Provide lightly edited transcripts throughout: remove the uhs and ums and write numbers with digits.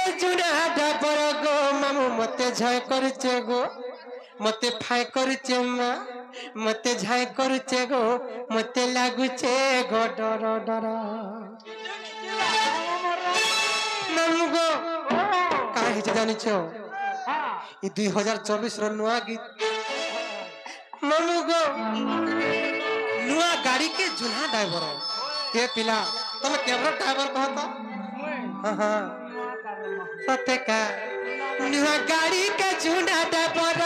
के जुना डबर गो मामू मते झय करचे गो मते फाय करचे मा मते झय करचे गो मते लागुचे गो डर डर मामू गो काहे जानि छो ई 2024 रो नुआ गीत मामू गो नुआ गाड़ी के जुना ड्राइवर ये पिला तुम केवल ड्राइवर कहता हां हां सत्य का नुआ गाड़ी के जुना ड्राइवर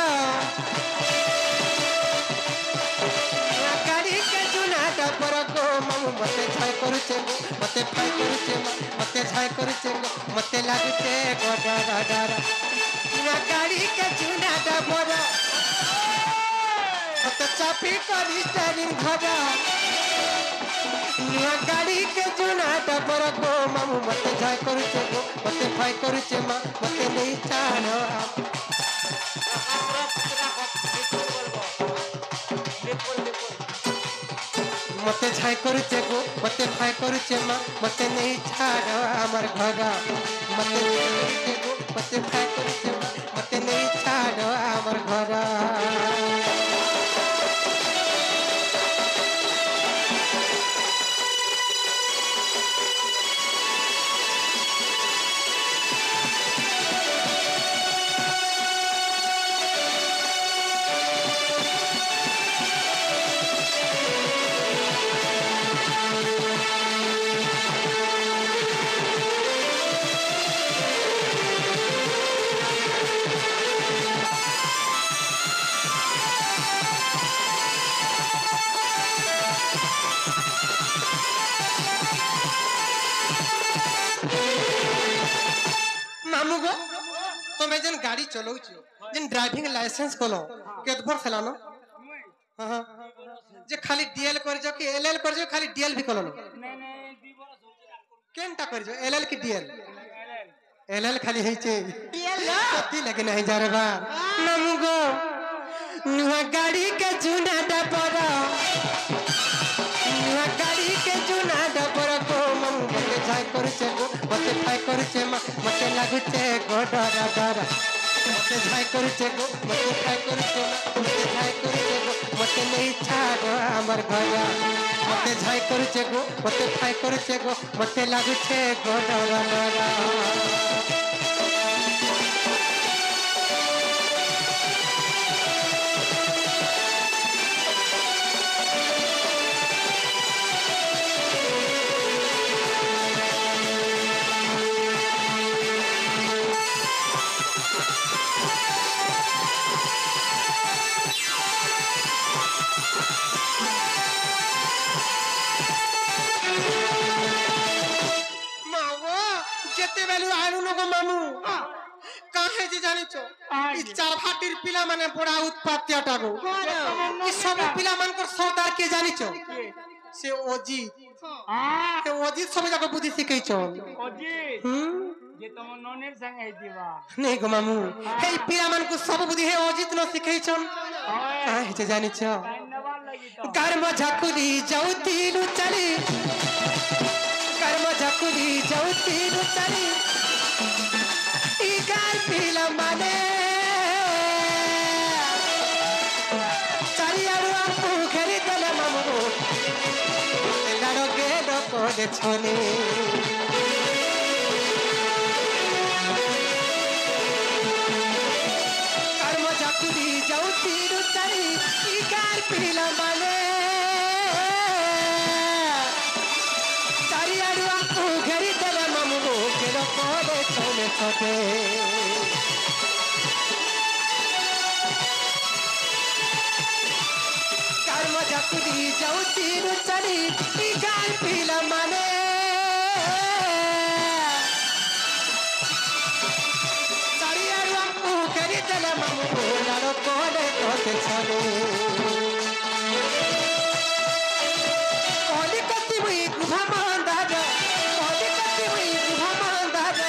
नुआ गाड़ी के जुना ड्राइवर को मामू मते छाय करूचे मते फाय करूचे मते छाय करूचे मते लागुचे गडा गडा नुआ गाड़ी के जुना ड्राइवर मते चापी करी स्टीयरिंग धरा नुआ गाड़ी के जुना डबर को मामू मते झाय करूचे गो मते फाय करूचे मा मते नहीं चानो मते झाय करूचे गो मते फाय करूचे मा मते नहीं चानो हमर घगा मते करूचे गो मते फाय करूचे मा मते नहीं चानो हमर घगा गाड़ी चलाऊ जिन ड्राइविंग लाइसेंस कोलो केत भर थलानो हां जे खाली डीएल कर जो कि एलएल कर जो खाली डीएल भी कोलो नहीं नहीं 2 वर्ष हो जे केनटा कर जो एलएल की डीएल एलएल खाली है छे डीएल कति लगे नहीं जा रे बा मामू गो नुआ गाड़ी के जुना डबर नुआ गाड़ी के जुना डबर को मामू मते जाय करछे गो मते फाय करछे मते लागुचे गो डर डर मते झाय करछे गो मते फाय करछे मते झाय करछे गो मते नहीं छाड़ो हमर घगा मते झाय करछे गो मते फाय करछे गो मते लागुचे गो डर डर चार भाटीर पिला माने बड़ा उत्पात्या टागो ई सब पिला मान को सरदार के जानि छ से ओजी हां के ओजी सब जाको बुद्धि सिखै छ ओजी जे तुम नोनेर संग है दिवा नहीं गो मामू हे पिला मान को सब बुद्धि है ओजी न सिखै छ काहे जे जानि छ कर्म झकुली जौती लु चली कर्म झकुली जौती लु चली ई गाल पिला माने कोडे छोने कर्म जाकुदी जाऊ तीरु चरी इकार पिला माने चारी आडू आपको घरी दला मामू केरो कोडे छोने छोटे कर्म जाकुदी जाऊ तीरु चरी इकार पिला माने चारी आडू आपको घरी दला मामू लाडो कोडे कोडे छोने कोडी कति मुई गुभा मांदार कोडी कति मुई गुभा मांदार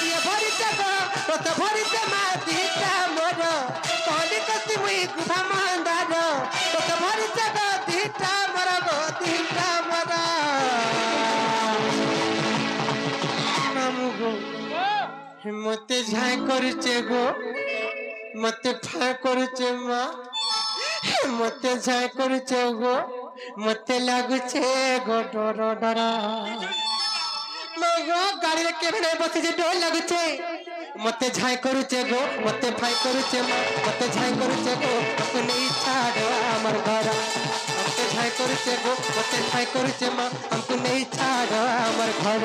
ये भरी जगो रत भरी ते मातीटा मोर कोडी कति मुई गुभा मांदार रत भरी जगो दीटा मोर गो दीटा मोर মতে ঝাই করছে গো মতে ফাই করছে মা মতে ঝাই করছে গো মতে লাগুছে গো ডর ডরা মা গো গাড়িরে কেমনে বসে ডর লাগুছে মতে ঝাই করছে গো মতে ফাই করছে মা মতে ঝাই করছে গো আমাকে নেই ছাড় আমার ঘর মতে ঝাই করছে গো মতে ফাই করছে মা আমাকে নেই ছাড় আমার ঘর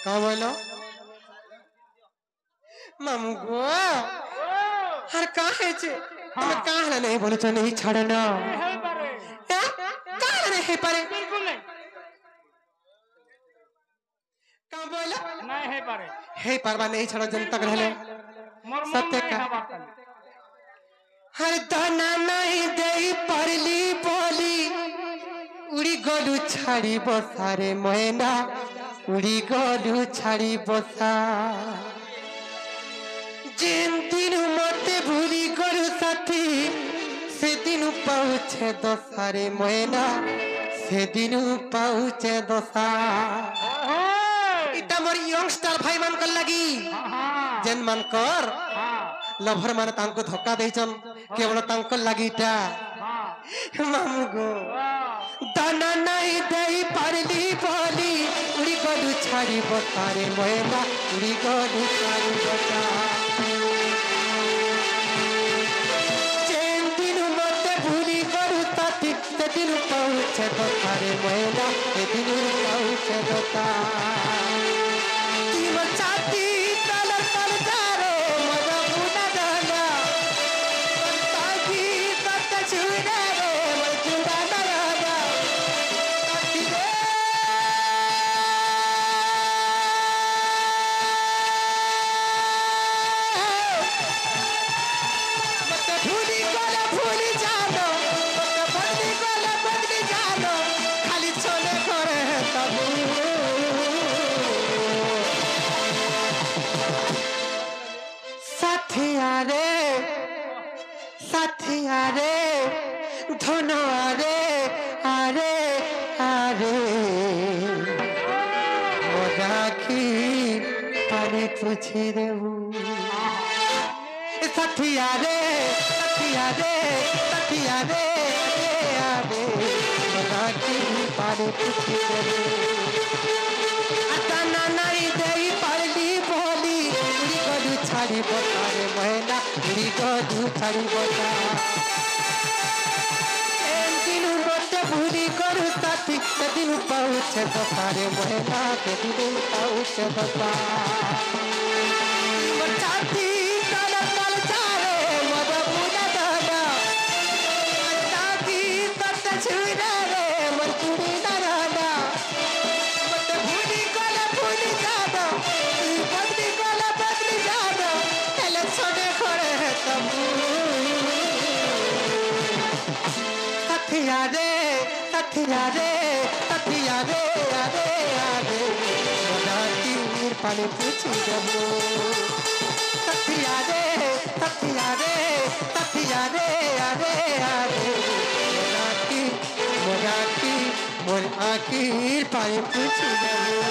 कहाँ बोलो मामू गो हर कहाँ है चे तुम्हें कहाँ है नहीं बोले तो नहीं छाड़ना कहाँ है नहीं परे कहाँ बोला नहीं है पारे हे परवा नहीं छाड़ो जनता कर ले सत्य का हर दाना नहीं दे परली बोली उड़ी गोलू छाड़ी बसारे मैना उड़ी गोलू छाड़ी बसा जिन दिन मते भूली गलू साथी से दिन पहुँचे दसारे मैना से दिन पहुँचे दसा इटा मोर यंगस्टर भाई मान कर लगी जन मान कर लभर मान तांको धक्का देचन केवल तांको लगी इटा मामू गो दाना नहीं दे पारली बोली उड़ी गलू छाड़ी बसारे मैना उड़ी गलू छाड़ी बसा चैन दिन मते भूली गलू साथी से दिन पहुँचे बसारे मैना से दिन पहुँचे बसा तीन चाती तल तल जा रे मजा बुना डाला ताकि तत छुड़ा रे मजूरा डाला भूली गला भूली जानो बदली गला बदली जानो खाली चले करे तबू साथिया रे धनो आरे आरे आरे मोदाखी पानी पूछी देऊ साथिया रे साथिया रे साथिया रे आरे मोदाखी पानी पूछी देऊ अतना नहीं देई पारली बोली उड़ी गलू छाड़ी बतारे मैना उड़ी गलू छाड़ी बता एम दिन मते भूली गलू साथी से दिन पहुँचे दसारे मैना के दिन पहुँचे दसा चाती तल तल जा रे मजा पूजा दादा ताकि तत छुड़ा रे मजूरी दादा भूली गला भूली जादो बदली गला बदली जादो तेले छोड़े खड़े है तबू साथिया रे साथिया रे साथिया रे आरे आरे मोदाती पानी पूछी देबो साथिया रे साथिया रे साथिया रे आरे आरे मोदाती मोदाती मोर आखिर पानी पूछी देबो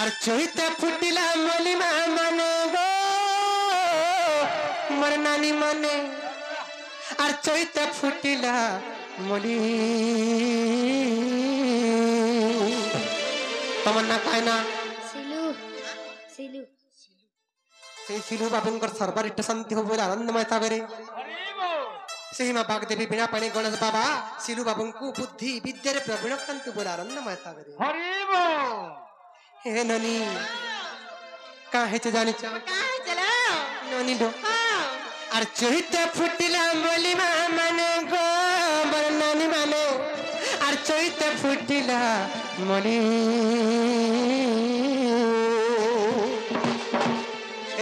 আর চৈতে ফুটিলা মলিমা মানে গো মোর নানি মানে আর চৈতে ফুটিলা মলি তোমার না কায় না সিলু সিলু সেই সিলু বাবুঙ্কর সর্বার ইষ্ট শান্তি হব বলে আনন্দময় সাগরে সেই মা বাগদেবী বিনা পানি গণেশ বাবা সিলু বাবুঙ্কু বুদ্ধি বিদ্যার প্রবীণ কান্তি বলে আনন্দময় সাগরে হে ননি কা হেছে জানিছ ননি লো আর চৈতে ফুটিলা মলিমা মানে গো মোর নানি মানে আর চৈতে ফুটিলা মলি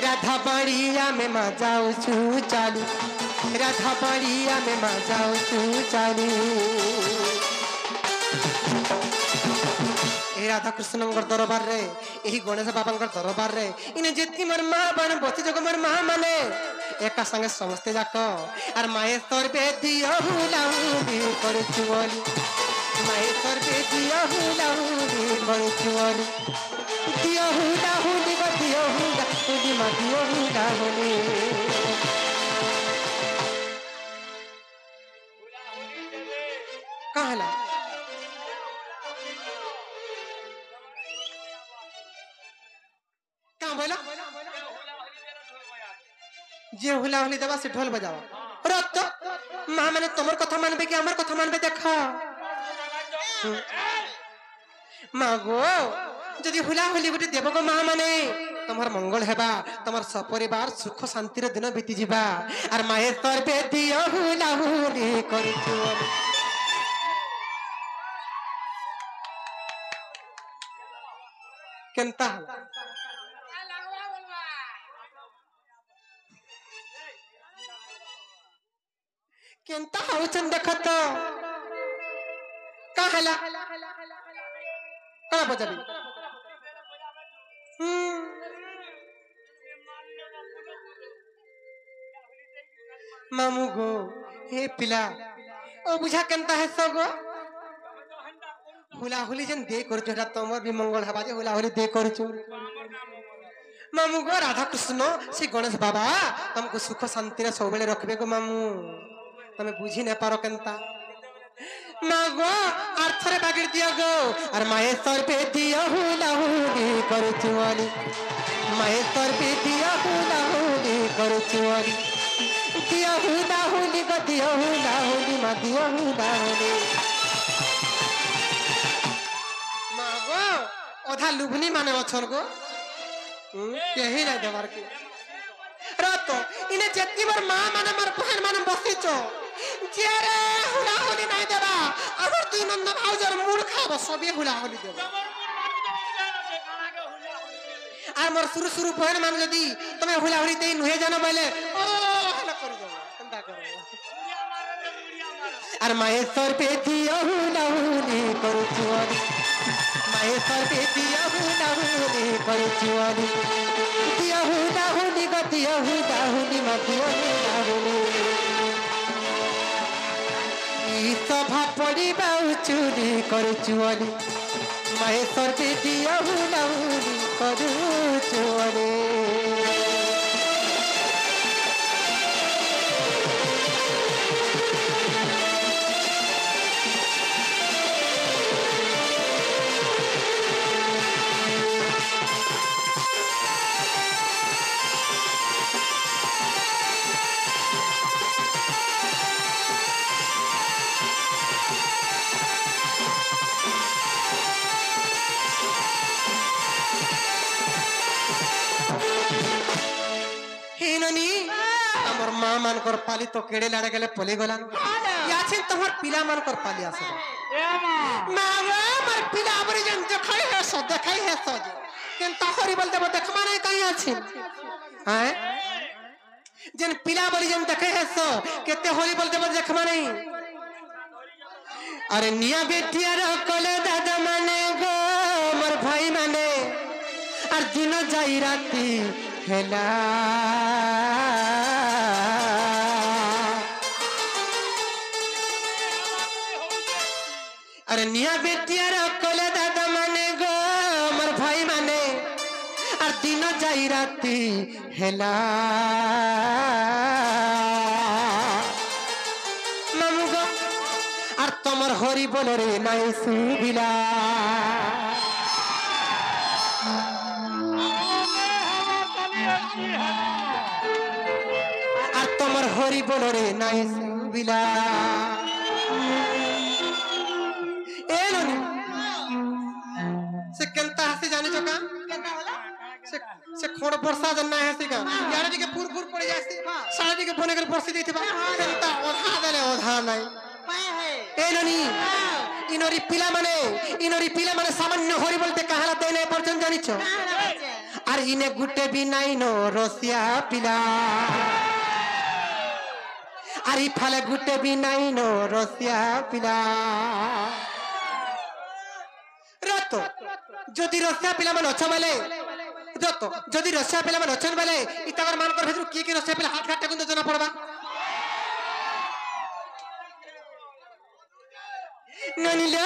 রাধা বাড়িয়া মে মা যাউছু চালু রাধা বাড়িয়া মে মা যাউছু চালু এই রাধা কৃষ্ণঙ্কর দরবার রে এই গণেশ বাবাঙ্কর দরবার রে ইনে যেতি মোর মা বান বসি যোগ মোর মা মানে একা সঙ্গে সমস্তে যাক আর মায়ের সর্বে দিও হুলাহুলি করছু বলি মায়ের সর্বে দিও হুলাহুলি করছু বলি দিও হুলাহুলি গো দিও হুলাহুলি মা দিও হুলাহুলি কাহলা কা বলো যে হুলাহুলি দেবা সে ঢোল বাজাবা রত মা মানে তোমার কথা মানবে কি আমার কথা মানবে দেখা মা গো যদি হুলাহুলি গুটি দেব গো মা মানে তোমার মঙ্গল হেবা তোমার সপরিবার সুখ শান্তির দিন বিতি ଯିବା আর মায়ের তরবে দিও হুলাহুলি করছু কেনতা কেনতা হউছন দেখ তো কাহলা কা বজাবি মামু গো হে পিলা ও বুঝা কেনতা হেস গো হুলাহুলি যেন দে করছো এটা তোমার বি মঙ্গল হবা যে হুলাহুলি দে করছো মামু গো রাধা কৃষ্ণ সে গণেশ বাবা তোমাকে সুখ শান্তিরে ସବୁବେଳେ ରଖିବେ গো মামু তুমি বুঝি না পারো কেনতা মা গো আর থরে বাগির দিও গো আর মায়ের সর্বে দিও হুলাহুলি করছু বলি মায়ের সর্বে দিও হুলাহুলি করছু বলি দিও হুলাহুলি গো দিও হুলাহুলি মা দিও হুলাহুলি মা গো অধা লুভনি মানে অছন গো কেহি নাই দেবার কি রত ইনে যেতি মোর মা মানে মোর বহন মানে বসিছ যে রে হুলাহুলি নাই দেবা আমার দুই নন্দ ভাউজর মুড় খাব সবে হুলাহুলি দেব আর মোর শুরু শুরু বহন মান যদি তুমি হুলাহুলি দেই নুহে জানো বলে ও হলা করে দেব চিন্তা করো আর মায়ের সর্বে দিও হুলাহুলি করছু মায়ের সর্বে দিও হুলাহুলি করছু দিও হুলাহুলি গো দিও হুলাহুলি মা দিও হুলাহুলি সভা পড়িবা চুরি করছু মায়ের সর্বে দিও হুলাহুলি করছু আমার মা মানকর পালি তো কেড়ে লাড়ে গেলে পলি গলান ইয়াছে তোমার পিলা মানকর পালি আসে মা গো আমার পিলা বরি যেন দেখাই হেস কেন তাহরি বলতে দেখ মানে কাই আছে হ্যাঁ যেন পিলা বলি যেন দেখাই হেস কেতে হরি বলতে দেখ মানে আরে নিয়া বেটিয়ার কলে দাদা মানে গো মোর ভাই মানে আর দিন যাই রাতি হেলা আরে নিয়া বেটিয়ার কলে দাদা মানে গো মোর ভাই মানে दिन जाई राती हेला मामू गो আর তোমার হরি বল রে নাই সুবিলা আর তোমার হরি বল রে নাই সুবিলা से केंता हसी जाने जो का से खोड़ बरसा जन्ना है सी का यार जी के पूर पूर पड़ जासी सारा जी के बने कर बरसी देथिबा केंता ओधा देले ओधा नाही ए ननी इनोरी पिला माने सामान्य हरि बोलते कहाला देने पर्यंत जानिछो আর ইনে গুটে বি নাই নো রসিয়া পিলা আর ইফালে গুটে বি নাই নো রসিয়া পিলা রত যদি রসিয়া পিলা মানে অছ বেলে রত যদি রসিয়া পিলা মানে অছন বেলে ইতাবার মান কর ভিতর কি কি রসিয়া পিলা হাত কাটা কিন্তু জানা পড়বা ননিলা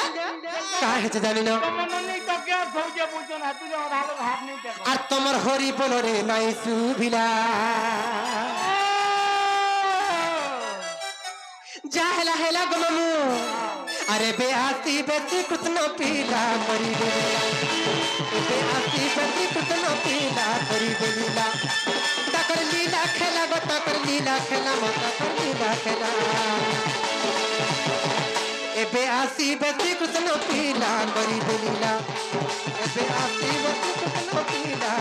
কাহে জানি না ননি তো কে ভৌজে বুঝো না তুই ভালো ভাব নেই দেখো আর তোমার হরি বল রে নাই সুবিলা जा हेला हेला गो मामू अरे बेआसी बेसी कुछ न पीला करी बेला बेआसी बेसी कुछ न पीला करी बेला डकर लीला खेला गो डकर लीला खेला मत कर लीला खेला ए बेआसी बेसी कुछ न पीला करी बेला ए बेआसी बेसी कुछ न पीला